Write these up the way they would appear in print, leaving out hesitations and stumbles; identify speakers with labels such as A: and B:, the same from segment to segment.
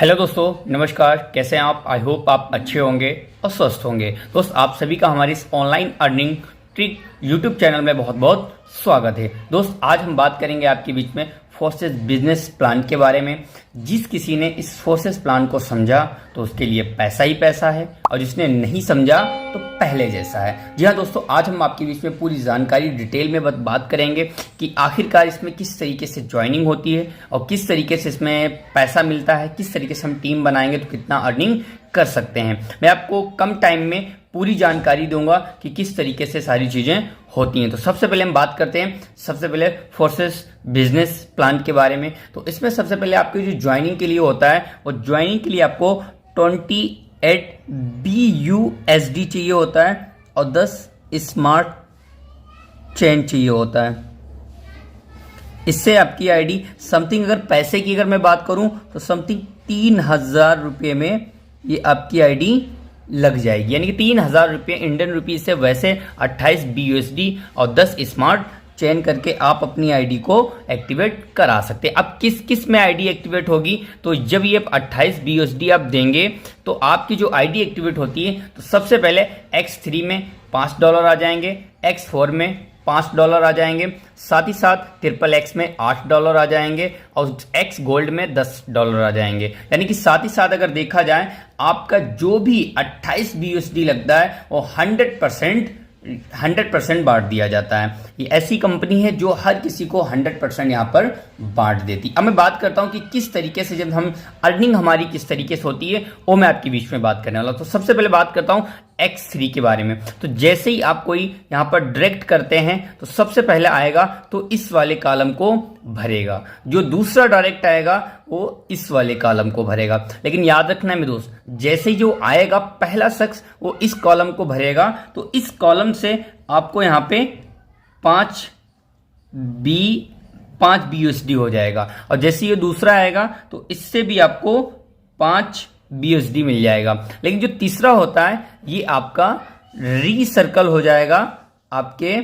A: Hello दोस्तों, नमस्कार। कैसे हैं आप? आई होप आप अच्छे होंगे और स्वस्थ होंगे। दोस्त, आप सभी का हमारी इस online earning trick YouTube channel में बहुत बहुत स्वागत है। दोस्त, आज हम बात करेंगे आपके बीच में फोर्सेस बिजनेस प्लान के बारे में। जिस किसी ने इस फोर्सेस प्लान को समझा तो उसके लिए पैसा ही पैसा है, और जिसने नहीं समझा तो पहले जैसा है। जी हाँ दोस्तों, आज हम आपके बीच में पूरी जानकारी डिटेल में बात करेंगे कि आखिरकार इसमें किस तरीके से ज्वाइनिंग होती है और किस तरीके से इसमें पैसा मिलता है, किस तरीके से हम टीम बनाएंगे तो कितना अर्निंग कर सकते हैं। मैं आपको कम टाइम में पूरी जानकारी दूंगा कि किस तरीके से सारी चीजें होती हैं। तो सबसे पहले हम बात करते हैं सबसे पहले फोर्सेस बिजनेस प्लान के बारे में। तो इसमें सबसे पहले आपकी जो ज्वाइनिंग के लिए होता है, वो ज्वाइनिंग के लिए आपको 28 BUSD चाहिए होता है और 10 स्मार्ट चेन चाहिए होता है। इससे आपकी आईडी समथिंग, अगर पैसे की अगर मैं बात करूं तो समथिंग 3000 रुपये में ये आपकी आईडी लग जाएगी। यानी कि 3000 रुपये इंडियन रुपीज से वैसे 28 BUSD और 10 स्मार्ट चेन करके आप अपनी आईडी को एक्टिवेट करा सकते हैं। अब किस किस में आईडी एक्टिवेट होगी, तो जब ये 28 BUSD आप देंगे तो आपकी जो आईडी एक्टिवेट होती है, तो सबसे पहले X3 में $5 आ जाएंगे, X4 में $5 आ जाएंगे, साथ ही साथ XXX में $8 आ जाएंगे और X गोल्ड में $10 आ जाएंगे। यानी कि साथ ही साथ अगर देखा जाए आपका जो भी 28 BUSD लगता है वो 100% बांट दिया जाता है। ये ऐसी कंपनी है जो हर किसी को 100% यहाँ पर बांट देती। अब मैं बात करता हूँ कि किस तरीके से जब हम अर्निंग हमारी किस तरीके से होती है, वो मैं आपके बीच में बात करने वाला हूँ। तो सबसे पहले बात करता हूँ X3 के बारे में। तो जैसे ही आप कोई यहाँ पर डायरेक्ट करते हैं तो सबसे पहले आएगा तो इस वाले कॉलम को भरेगा, जो दूसरा डायरेक्ट आएगा वो इस वाले कॉलम को भरेगा। लेकिन याद रखना है दोस्त, जैसे ही जो आएगा पहला शख्स वो इस कॉलम को भरेगा तो इस कॉलम से आपको यहाँ पे 5 BUSD हो जाएगा, और जैसे ये दूसरा आएगा तो इससे भी आपको 5 BUSD मिल जाएगा। लेकिन जो तीसरा होता है ये आपका रीसर्कल हो जाएगा आपके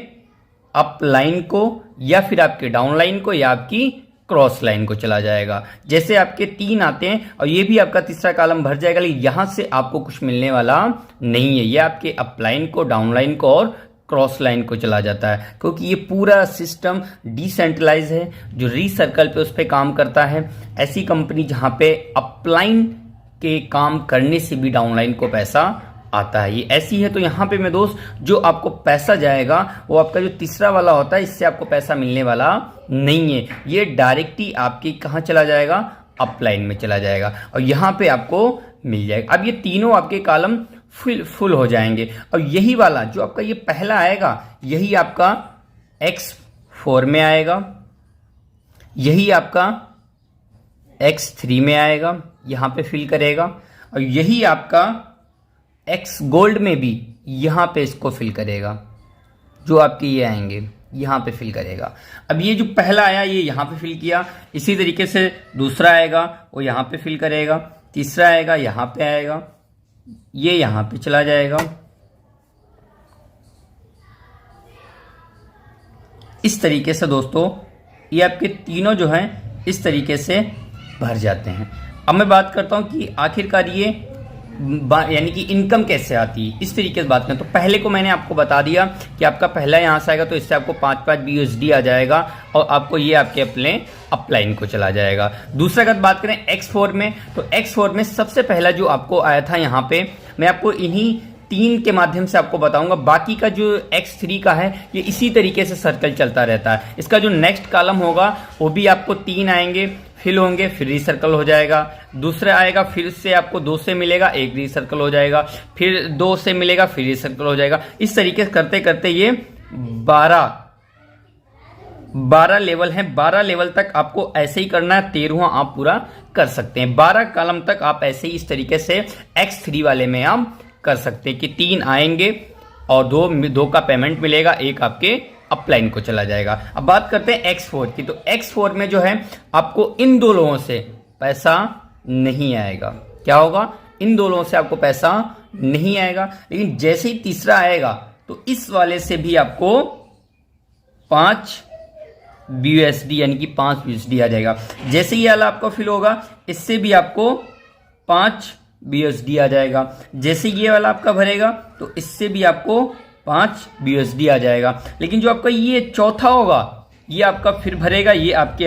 A: अप लाइन को, या फिर आपके डाउन लाइन को, या आपकी क्रॉस लाइन को चला जाएगा। जैसे आपके 3 आते हैं और ये भी आपका तीसरा कॉलम भर जाएगा, लेकिन यहां से आपको कुछ मिलने वाला नहीं है। ये आपके अप लाइन को, डाउन लाइन को और क्रॉस लाइन को चला जाता है, क्योंकि ये पूरा सिस्टम डिसेंट्रलाइज है जो रीसर्कल पे उस पर काम करता है। ऐसी कंपनी जहां पे अपलाइन के काम करने से भी डाउनलाइन को पैसा आता है, ये ऐसी है। तो यहाँ पे मैं दोस्त, जो आपको पैसा जाएगा वो आपका जो तीसरा वाला होता है, इससे आपको पैसा मिलने वाला नहीं है। ये डायरेक्ट ही आपकी कहाँ चला जाएगा, अपलाइन में चला जाएगा और यहाँ पे आपको मिल जाएगा। अब ये तीनों आपके कॉलम फुल हो जाएंगे, और यही वाला जो आपका ये पहला आएगा यही आपका X4 में आएगा, यही आपका X3 में आएगा, यहां पे फिल करेगा, और यही आपका X गोल्ड में भी यहां पे इसको फिल करेगा। जो आपके ये आएंगे यहां पे फिल करेगा। अब ये जो पहला आया ये यहां पे फिल किया, इसी तरीके से दूसरा आएगा वो यहां पे फिल करेगा, तीसरा आएगा यहां पे आएगा, ये यहां पे चला जाएगा। इस तरीके से दोस्तों ये आपके तीनों जो हैं इस तरीके से भर जाते हैं। अब मैं बात करता हूं कि आखिरकार ये यानी कि इनकम कैसे आती है, इस तरीके से बात करें। तो पहले को मैंने आपको बता दिया कि आपका पहला यहां से आएगा तो इससे आपको 5 BUSD आ जाएगा और आपको ये आपके अपने अपलाइन को चला जाएगा। दूसरा अगर बात करें X4 में, तो X4 में सबसे पहला जो आपको आया था यहाँ पे, मैं आपको इन्हीं 3 के माध्यम से आपको बताऊंगा। बाकी का जो X3 का है ये इसी तरीके से सर्कल चलता रहता है। इसका जो नेक्स्ट कॉलम होगा वो भी आपको 3 आएंगे, फिल होंगे, फिर रीसर्कल हो जाएगा। दूसरा आएगा, फिर से आपको 2 से मिलेगा, एक रीसर्कल हो जाएगा, फिर 2 से मिलेगा, फिर रीसर्कल हो जाएगा। इस तरीके से करते करते ये 12 लेवल है। 12 लेवल तक आपको ऐसे ही करना है, 13वां आप पूरा कर सकते हैं। 12 कॉलम तक आप ऐसे ही इस तरीके से X3 वाले में आप कर सकते हैं कि 3 आएंगे और 2 का पेमेंट मिलेगा, एक आपके अपलाइन को चला जाएगा। अब बात करते हैं X4 की। तो X4 में जो है आपको इन 2 लोगों से पैसा नहीं आएगा। क्या होगा, इन 2 लोगों से आपको पैसा नहीं आएगा। लेकिन जैसे ही तीसरा आएगा तो इस वाले से भी आपको 5 BUSD यानी कि 5 USD आ जाएगा। जैसे ही वाला आपका फिल होगा इससे भी आपको 5 BUSD आ जाएगा। जैसे ये वाला आपका भरेगा तो इससे भी आपको 5 BUSD आ जाएगा। लेकिन जो आपका ये चौथा होगा ये आपका फिर भरेगा, ये आपके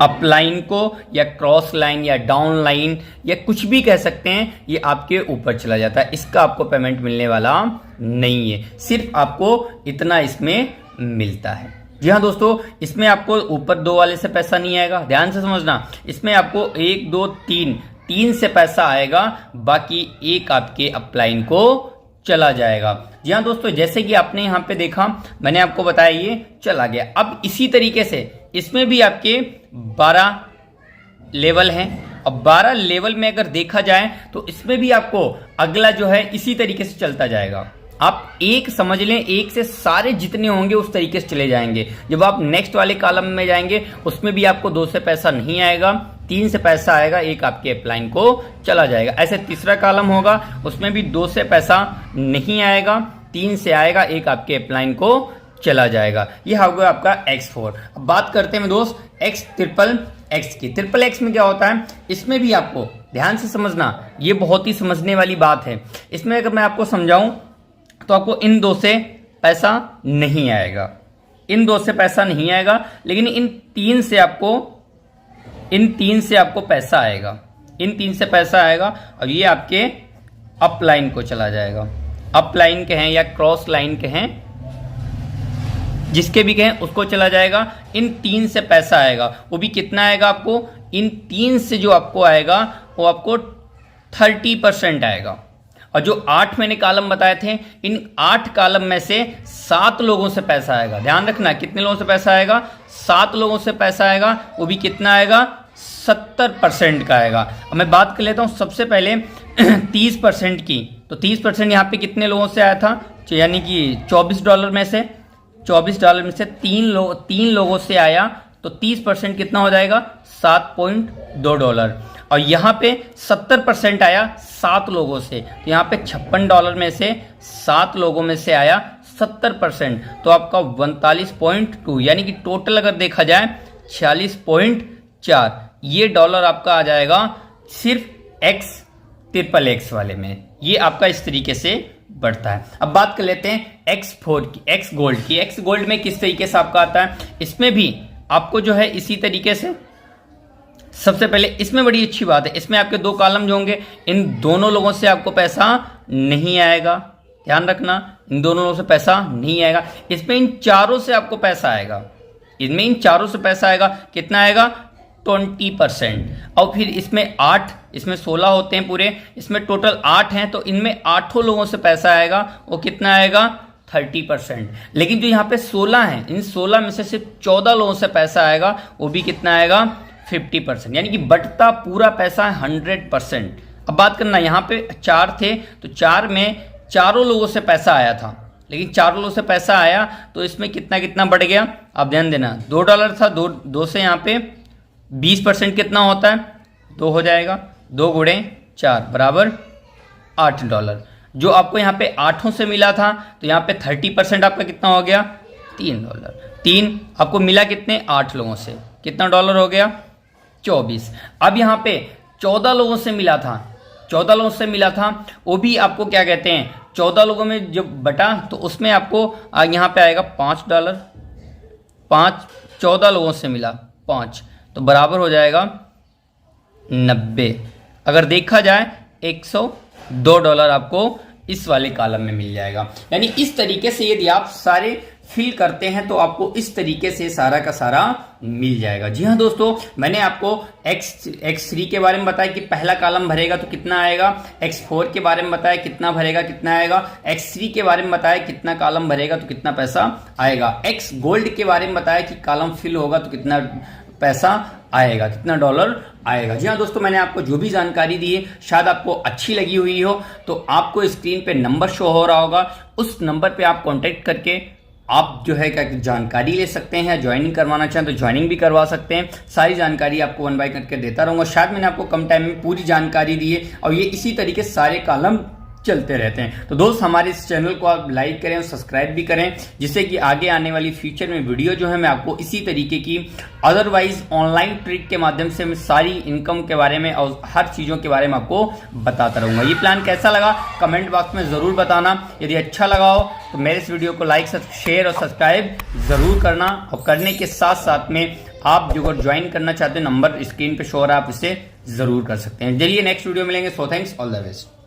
A: अपलाइन को या क्रॉस लाइन या डाउन लाइन या कुछ भी कह सकते हैं, ये आपके ऊपर चला जाता है। इसका आपको पेमेंट मिलने वाला नहीं है, सिर्फ आपको इतना इसमें मिलता है। जी हाँ दोस्तों, इसमें आपको ऊपर 2 वाले से पैसा नहीं आएगा, ध्यान से समझना। इसमें आपको 1 2 3 से पैसा आएगा, बाकी एक आपके अपलाइन को चला जाएगा। जी हाँ दोस्तों, जैसे कि आपने यहाँ पे देखा, मैंने आपको बताया ये चला गया। अब इसी तरीके से इसमें भी आपके 12 लेवल हैं। अब 12 लेवल में अगर देखा जाए तो इसमें भी आपको अगला जो है इसी तरीके से चलता जाएगा। आप एक समझ लें, एक से सारे जितने होंगे उस तरीके से चले जाएंगे। जब आप नेक्स्ट वाले कॉलम में जाएंगे उसमें भी आपको 2 से पैसा नहीं आएगा, 3 से पैसा आएगा, एक आपके अपलाइन को चला जाएगा। ऐसे तीसरा कॉलम होगा, उसमें भी 2 से पैसा नहीं आएगा, 3 से आएगा, एक आपके अपलाइन को चला जाएगा। ये होगा आपका X4। अब बात करते हैं दोस्त X की। ट्रिपल X में क्या होता है, इसमें भी आपको ध्यान से समझना, ये बहुत ही समझने वाली बात है। इसमें अगर मैं आपको समझाऊं तो आपको इन 2 से पैसा नहीं आएगा, इन 2 से पैसा नहीं आएगा, लेकिन इन 3 से आपको पैसा आएगा, इन 3 से पैसा आएगा और ये आपके अपलाइन को चला जाएगा। अपलाइन के हैं या क्रॉस लाइन के हैं, जिसके भी कहें उसको चला जाएगा। इन 3 से पैसा आएगा, वो भी कितना आएगा आपको, इन 3 से जो आपको आएगा वो आपको 30% आएगा। और जो 8 मैंने कॉलम बताए थे, इन 8 कॉलम में से 7 लोगों से पैसा आएगा। ध्यान रखना, कितने लोगों से पैसा आएगा, 7 लोगों से पैसा आएगा, वो भी कितना आएगा, 70% का आएगा। अब मैं बात कर लेता हूं सबसे पहले 30% की। तो 30% यहाँ पे कितने लोगों से आया था, यानी कि $24 में से, $24 में से 3 लोगों से आया, तो 30% कितना हो जाएगा, $7.2। और यहाँ पे 70% आया 7 लोगों से, तो यहाँ पे $56 में से 7 लोगों में से आया 70%, तो आपका 39.2, यानी कि टोटल अगर देखा जाए 46.4 ये डॉलर आपका आ जाएगा सिर्फ ट्रिपल एक्स वाले में। ये आपका इस तरीके से बढ़ता है। अब बात कर लेते हैं X4 की, X गोल्ड में किस तरीके से आपका आता है। इसमें भी आपको जो है इसी तरीके से, सबसे पहले इसमें बड़ी अच्छी बात है, इसमें आपके 2 कॉलम जो होंगे, इन दोनों लोगों से आपको पैसा नहीं आएगा। ध्यान रखना, इन दोनों लोगों से पैसा नहीं आएगा। इसमें इन 4 से आपको पैसा आएगा, इनमें इन 4 से पैसा आएगा, कितना आएगा, 20%। और फिर इसमें 8, इसमें 16 होते हैं पूरे, इसमें टोटल 8 हैं, तो इनमें 8 लोगों से पैसा आएगा, वो कितना आएगा, 30%। लेकिन जो यहाँ पे 16 हैं, इन 16 में से सिर्फ 14 लोगों से पैसा आएगा, वो भी कितना आएगा, 50%। यानी कि बटता पूरा पैसा है 100%। अब बात करना, यहाँ पे 4 थे, तो 4 में 4 लोगों से पैसा आया था, लेकिन 4 लोगों से पैसा आया तो इसमें कितना बढ़ गया। अब ध्यान देना, $2 था, 2 से यहाँ पे 20% कितना होता है, 2 हो जाएगा, 2 गुणे 4 बराबर $8। जो आपको यहाँ पे 8 से मिला था, तो यहाँ पे 30% आपका कितना हो गया, $3। 3 आपको मिला कितने, 8 लोगों से, कितना डॉलर हो गया, 24। अब यहाँ पे 14 लोगों से मिला था, 14 लोगों से मिला था, वो भी आपको क्या कहते हैं, 14 लोगों में जब बटा तो उसमें आपको यहाँ पे आएगा $5। 14 लोगों से मिला 5, तो बराबर हो जाएगा 90। अगर देखा जाए $102 आपको इस वाले कॉलम में मिल जाएगा। यानी इस तरीके से यदि आप सारे फिल करते हैं तो आपको इस तरीके से सारा का सारा मिल जाएगा। जी हाँ दोस्तों, मैंने आपको X3 के बारे में बताया कि पहला कॉलम भरेगा तो कितना आएगा, X4 के बारे में बताया कितना भरेगा कितना आएगा, X3 के बारे में बताया कितना कॉलम भरेगा तो कितना पैसा आएगा, X गोल्ड के बारे में बताया कि कॉलम फिल होगा तो कितना पैसा आएगा, कितना डॉलर आएगा। जी हाँ दोस्तों, मैंने आपको जो भी जानकारी दी है शायद आपको अच्छी लगी हुई हो, तो आपको स्क्रीन पे नंबर शो हो रहा होगा, उस नंबर पे आप कांटेक्ट करके आप जो है क्या जानकारी ले सकते हैं। ज्वाइनिंग करवाना चाहें तो ज्वाइनिंग भी करवा सकते हैं। सारी जानकारी आपको 1 बाय करके देता रहूंगा। शायद मैंने आपको कम टाइम में पूरी जानकारी दी है और ये इसी तरीके सारे कॉलम चलते रहते हैं। तो दोस्त हमारे इस चैनल को आप लाइक करें और सब्सक्राइब भी करें, जिससे कि आगे आने वाली फ्यूचर में वीडियो जो है मैं आपको इसी तरीके की अदरवाइज ऑनलाइन ट्रिक के माध्यम से मैं सारी इनकम के बारे में और हर चीज़ों के बारे में आपको बताता रहूंगा। ये प्लान कैसा लगा कमेंट बॉक्स में ज़रूर बताना। यदि अच्छा लगा हो तो मेरे इस वीडियो को लाइक शेयर और सब्सक्राइब ज़रूर करना, और करने के साथ साथ में आप जो ज्वाइन करना चाहते हैं नंबर स्क्रीन पे शो हो रहा है, आप इसे ज़रूर कर सकते हैं। चलिए नेक्स्ट वीडियो मिलेंगे। So thanks, all the best.